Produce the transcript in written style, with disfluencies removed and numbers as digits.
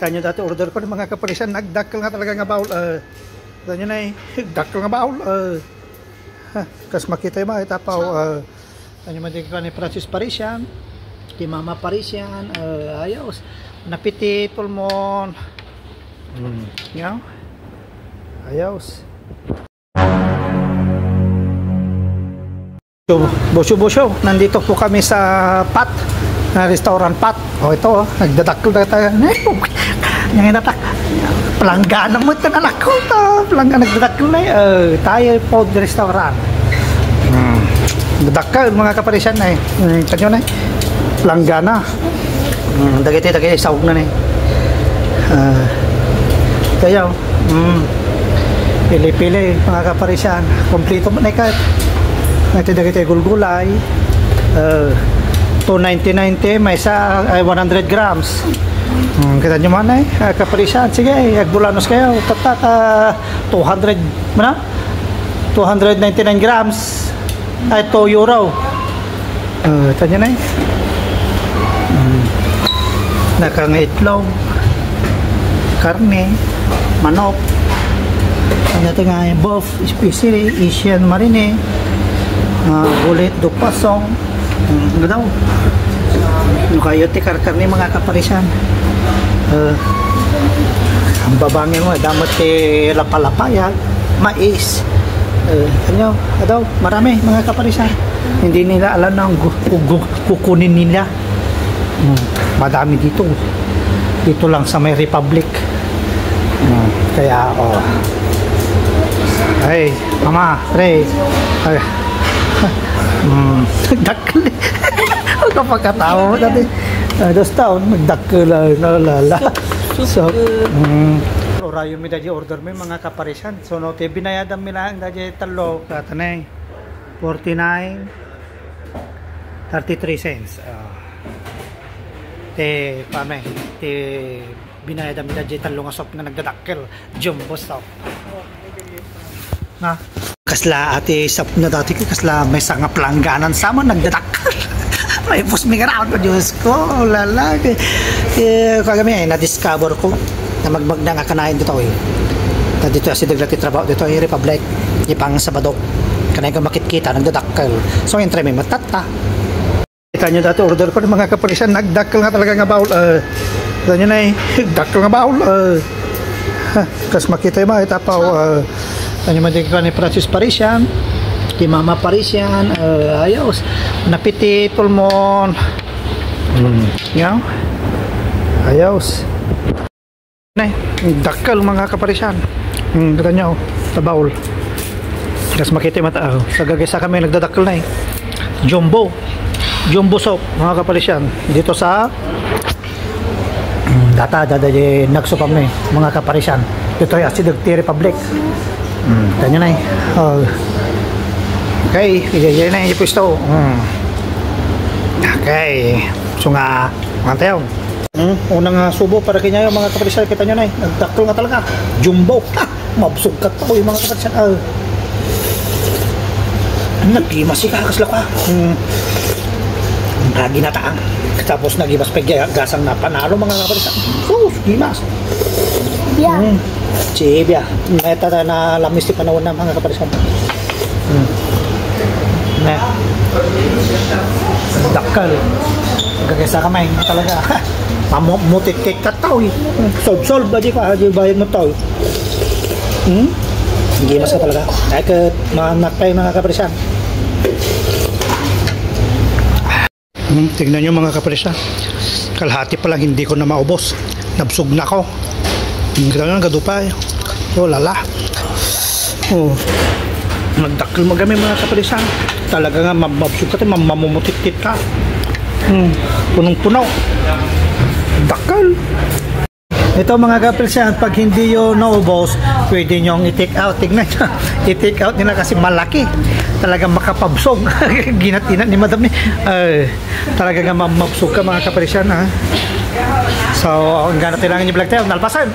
Kita nyo dati order ko ng mga kapalisan, nagdakkel nga talaga nga baul. Kita nyo na dakkel nga baul. Kas makita yung mga itapaw. Kita nyo madigil ni Francis Parisian, di Mama Parisian, ayos. Napiti, pulmon. Yan. Ayos. Busyo-busyo, nandito po kami sa Pat, na restaurant Pat. Ito, nagdadakkel na tayo. Yang inatak, pelanggan mo ito na ako. Pelanggan nagdadakkel na tayo po di restaurant. Nagdadakkel mga kaparisan na kanyo na pelanggan na. Dagiti sawag na kaya pili-pili mga kaparisan. Kompleto mo na kahit dagiti gulgulay. 290 may isa 100 grams. Kita nyo man kaparisan. Sige, agbulanos kayo. Tatak 200 mana? 299 grams ay 2 euro. Kita nyo na nakangaitlog, karne, manok, ano ito nga bof, especially Asian marine, ulit, dukpasong, ano daw nukayote, karne mga kaparisan. Ang babangin mo damat lapalapaya, mais, ano daw marami mga kaparisan. Hindi nila alam na kukunin nila. Madami dito lang sa may Republic. Kaya ay mama pre ay dakkel kapagkatawa mo dati dos taon magdakkel lala so orayo mi dadi order mi mga kaparisan so no te binayadam mi lang dadi talo katanay 49 33 cents te paano te binayad ang dadi talong asop nga nagdadakkel jumbo stop na kasla ate sap na dati kasla may sanga pelangganan sama nagdadakkel may pus mi garaw ko Diyos ko lala kagami na discover ko na magbagda nga kanain dito dito asi daglati trabaho dito ay Republic ipang Sabado kanay ko makikita nagdadakkel so entre may matata. Kita nyo dati order ko ng mga kaparisan, nagdakkel nga talaga nga baul. Kita nyo na dakkel nga baul. Kas makita yung mga itapaw. Kita nyo madigil ni Francis Parisian, di Mama Parisian, ayos. Napiti, pulmon. Yan. Ayos. Dakkel mga kaparisan. Kita nyo, sa baul. Kas makita yung mata. Sa gagisa kami nagdadakkel na Jumbo soap mga kapalisyan dito sa data nagsupam na mga kapalisyan dito ay Asidagti Republic. Tanya na okay yan na yung pwesto. Okay so nga mga tayo unang subo para kanya yung mga kapalisyan kita nyo na nagdakkel nga talaga jumbo mabsog ka to yung mga kapalisyan nagdimas si kakasla ka ginataang tapos nagimas gasang na panalo mga kapalisan gimas chibya meta na lamis ti panahon na mga kapalisan dakkel gagasa kamay talaga mamutik kay kataw solve ba di pa bayad mo tao gimas ka talaga ay ka manakpay mga kapalisan. Tignan nyo mga kaparisan kalahati pa lang hindi ko na maubos nabsog na ako kita nyo gadupay lala nagdakkel magami mga kaparisan talaga nga mabsog ka mamumutit-tit ka punong-puno dakkel. Ito mga kaparisan pag hindi yun naubos pwede nyong i-take out. Tignan nyo i-take out nila kasi malaki talagang makapabsog ginatinat ni madam talaga nga mabsog ka mga kaparisan so ang ganat nilang i-vlog tayo nalpasan.